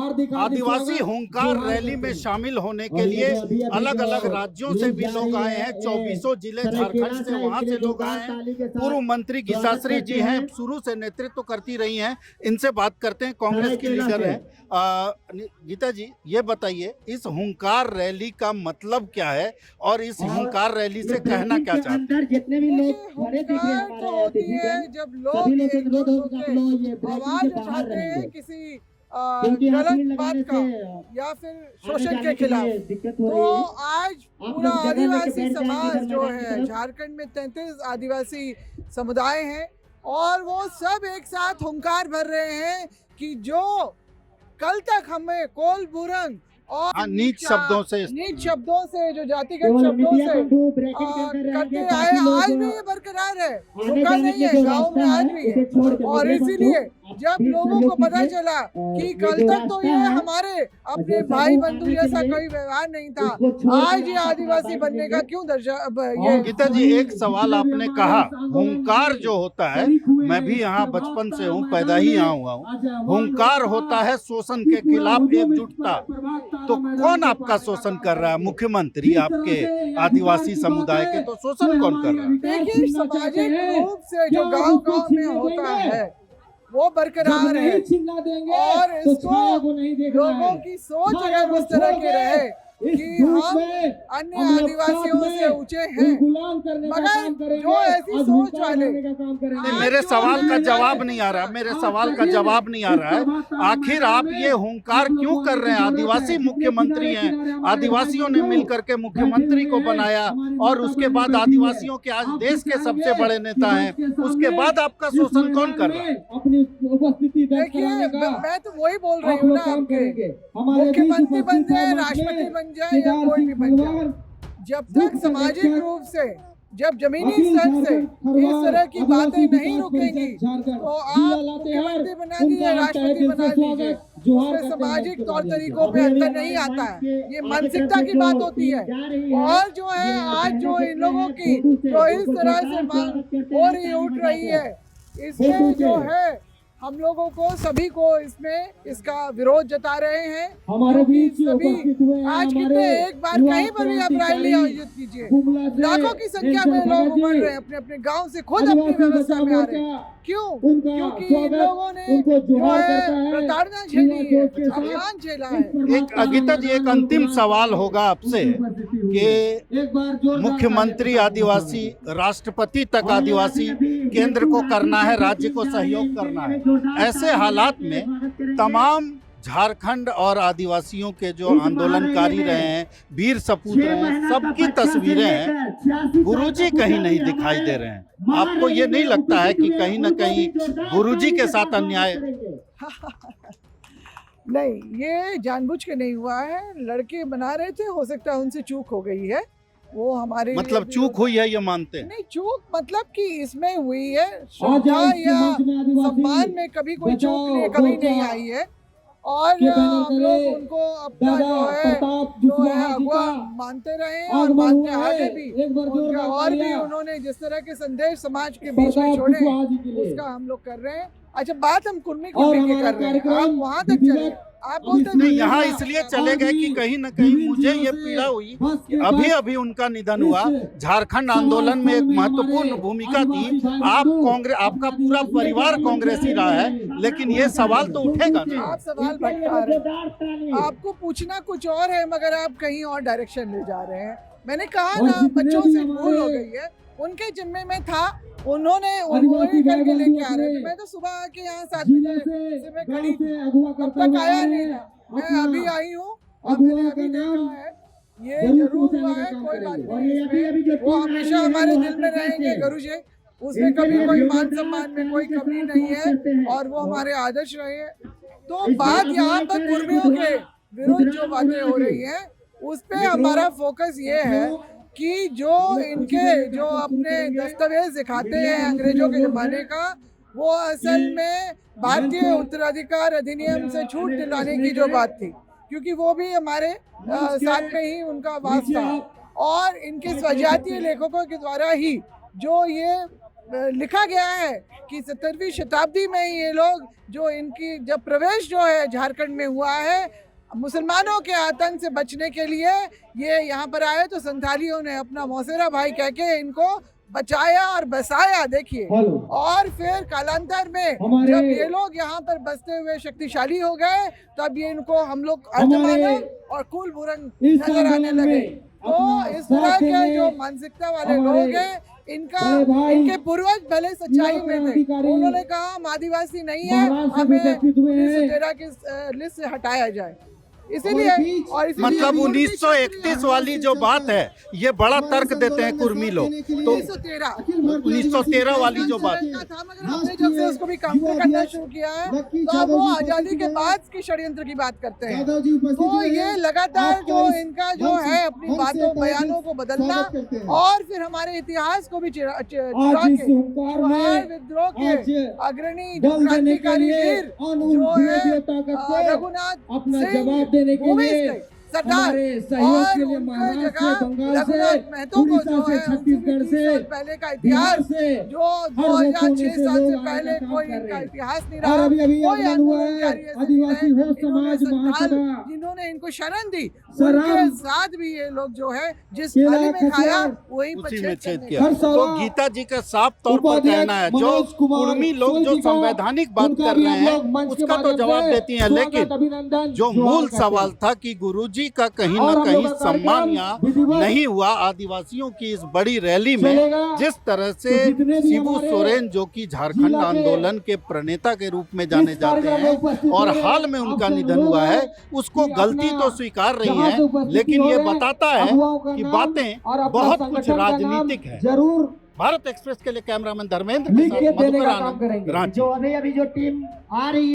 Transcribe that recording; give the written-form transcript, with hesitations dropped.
आदिवासी हुंकार रैली में शामिल होने के लिए अलग अलग राज्यों से भी लोग आए हैं। 24 जिले झारखंड से, वहां से लोग आए हैं। पूर्व मंत्री गीताश्री जी हैं, शुरू से नेतृत्व करती रही हैं। इनसे बात करते हैं, कांग्रेस की लीडर हैं। गीता जी, ये बताइए, इस हुंकार रैली का मतलब क्या है और इस हुंकार रैली से कहना क्या चाहते हैं? जितने भी लोग खड़े दिख रहे हैं हमारे है जब लोग एकजुट होकर आवाज उठाते हैं किसी गलत बात का या फिर शोषण के खिलाफ, तो आज पूरा आदिवासी समाज जो है झारखंड में 33 आदिवासी समुदाय हैं और वो सब एक साथ हुंकार भर रहे हैं कि जो कल तक हमें कोल बुरंग और नीच शब्दों से जो जातिगत शब्दों से करते आए, आज भी ये बरकरार है, रुका नहीं है, गाँव में आज भी है। और इसीलिए जब लोगों को पता चला कि कल तक तो ये हमारे अपने भाई बंधु जैसा कोई व्यवहार नहीं था, आज ये आदिवासी बनने का क्यों दर्जा ये। गीता जी, एक सवाल आपने कहा, हुंकार जो होता है, मैं भी यहाँ बचपन से हूँ, पैदा ही यहाँ हुआ हूँ। हुंकार होता है शोषण के खिलाफ एकजुटता। तो कौन आपका शोषण कर रहा है? मुख्यमंत्री आपके आदिवासी समुदाय के, तो शोषण कौन कर रहा है? देखिए, सामाजिक रूप से जो गांव-गांव में होता है वो बरकरार है और इसको लोगों की सोच अगर उस तरह की रहे कि हम अन्य आदिवासियों से ऊंचे हैं, मगर जो ऐसी सोच वाले मेरे सवाल का जवाब नहीं आ रहा, मेरे सवाल का जवाब नहीं आ रहा है। आखिर आप ये हुंकार क्यों कर रहे हैं? आदिवासी मुख्यमंत्री हैं, आदिवासियों ने मिलकर के मुख्यमंत्री को बनाया और उसके बाद आदिवासियों के आज देश के सबसे बड़े नेता हैं, उसके बाद आपका शोषण कौन कर रहा है? देखिए, मैं तो वही बोल रही हूँ ना, आपके मुख्यमंत्री बन जाए, राष्ट्रपति बन जाए या कोई भी बन जाए, जब तक सामाजिक रूप से, जब जमीनी स्तर से इस तरह की बातें नहीं रुकेंगी, तो आप मुख्यमंत्री बना दीजिए, राष्ट्रपति बना दीजिए, उसमें सामाजिक तौर तरीकों पे अंतर नहीं आता है। ये मानसिकता की बात होती है। और जो है आज जो इन लोगों की जो इस तरह से मांग हो रही उठ रही है, इसमें जो है हम लोगों को सभी को इसमें इसका विरोध जता रहे हैं। हमारे सभी आज कितने एक बार कहीं पर भी आप रैली आयोजित कीजिए, लाखों की संख्या में लोग उमड़ रहे हैं, अपने अपने गांव से खुद अपनी व्यवस्था में आ रहे हैं। क्यों? क्योंकि इन लोगों ने जो है प्रताड़ना झेली है, अपमान झेला है। एक गीता जी, एक अंतिम सवाल होगा आपसे कि मुख्यमंत्री आदिवासी, राष्ट्रपति तक आदिवासी, केंद्र को करना है, राज्य को सहयोग करना है। ऐसे हालात में तमाम झारखंड और आदिवासियों के जो आंदोलनकारी रहे हैं, वीर सपूत रहे हैं, सबकी तस्वीरें हैं, गुरुजी कहीं नहीं दिखाई दे रहे हैं। आपको ये नहीं लगता है कि कहीं ना कहीं गुरुजी के साथ अन्याय? नहीं, ये जानबूझ के नहीं हुआ है, लड़के बना रहे थे, हो सकता है उनसे चूक हो गई है। वो हमारे मतलब चूक हुई है ये मानते हैं? नहीं, चूक मतलब कि इसमें हुई है, श्रद्धा या सम्मान में कभी कोई चूक नहीं, कभी नहीं आई है। और हम लोग उनको अपना जो है अगुआ मानते रहे और मानते आगे भी। उनका और भी उन्होंने जिस तरह के संदेश समाज के बीच में छोड़े, उसका हम लोग कर रहे हैं। अच्छा, बात हम कुर्मी की कर रहे हैं, आप वहाँ तक चले। आप बोलते नहीं, यहाँ इसलिए चले गए कि कहीं न कहीं मुझे ये पीड़ा हुई कि अभी अभी उनका निधन हुआ। झारखंड आंदोलन में एक महत्वपूर्ण भूमिका थी। आप कांग्रेस, आपका पूरा परिवार कांग्रेसी रहा है, लेकिन ये सवाल तो उठेगा ना। आप सवाल भटका रहे हैं, आपको पूछना कुछ और है मगर आप कहीं और डायरेक्शन ले जा रहे हैं। मैंने कहा ना, बच्चों से भूल हो गई है, उनके जिम्मे में था, उन्होंने वही करके लेके आ रहे थे। मैं तो सुबह आके यहाँ 7 बजे से मैं खड़ी थी, अब तक आया नहीं था। मैं अभी आई हूँ, मैंने अभी देखा है, ये जरूर हुआ है, कोई बात नहीं, वो हमेशा हमारे दिल में रहेंगे गुरुजी, उसमें कभी कोई मान सम्मान में कोई कमी नहीं है और वो हमारे आदर्श रहे हैं। तो बात यहाँ पर कुर्मियों के विरुद्ध जो बातें हो रही है, उस पर हमारा फोकस ये है कि जो इनके जो अपने दस्तावेज दिखाते हैं अंग्रेजों के ज़माने का, वो असल में भारतीय उत्तराधिकार अधिनियम से छूट दिलाने की जो बात थी, क्योंकि वो भी हमारे साथ में ही उनका वास था और इनके स्वजातीय लेखकों के द्वारा ही जो ये लिखा गया है कि 17वीं शताब्दी में ही ये लोग जो इनकी जब प्रवेश जो है झारखंड में हुआ है मुसलमानों के आतंक से बचने के लिए ये यहाँ पर आए, तो संथालियों ने अपना मौसेरा भाई कह के इनको बचाया और बसाया। देखिए, और फिर कालांतर में जब ये लोग यहाँ पर बसते हुए शक्तिशाली हो गए तब ये इनको हम लोग अर्धमानव और कुल बुरंग नजर आने लगे। तो इस तरह के जो मानसिकता वाले लोग हैं इनके पूर्वज भले सच्चाई में थे, उन्होंने कहा हम आदिवासी नहीं है, हमें 1913 की लिस्ट से हटाया जाए। इसीलिए मतलब 1931 वाली जो बात है ये बड़ा तर्क देते हैं कुर्मी लोग, तो 1913 वाली जो बात था, मगर हमने जब से उसको भी काउंटर करना शुरू किया है तो अब वो आजादी के बाद की षड्यंत्र की बात करते हैं। तो ये लगातार जो इनका जो है अपनी बातों बयानों को बदलना और फिर हमारे इतिहास को भी चुरा के बिहार विद्रोह के अग्रणी जो क्रांतिकारी वीर जो है रघुनाथ सिंह सरदार और उनके जगह रघुनाथ महतो को जो है छत्तीसगढ़ से पहले का इतिहास जो 2006 साल से पहले कोई इनका इतिहास नहीं रहा, कोई आंदोलनकारी जिन्होंने इनको शरण दी उनके साथ भी ये लोग जो है जिस थाली में खाया वही में छेद किया। तो गीता जी का साफ तौर पर कहना है जो कुर्मी लोग जो संवैधानिक बात कर रहे हैं उसका तो जवाब देती हैं, लेकिन जो मूल सवाल था कि गुरुजी का कहीं न कहीं सम्मान यहाँ नहीं हुआ आदिवासियों की इस बड़ी रैली में, जिस तरह से शिबू सोरेन जो कि झारखंड आंदोलन के प्रणेता के रूप में जाने जाते हैं और हाल में उनका निधन हुआ है, उसको गलती तो स्वीकार रही है, लेकिन ये बताता है कि बातें बहुत कुछ राजनीतिक है। भारत एक्सप्रेस के लिए कैमरामैन धर्मेंद्र के साथ मधुकर आनंद, रांची। अभी जो टीम आ रही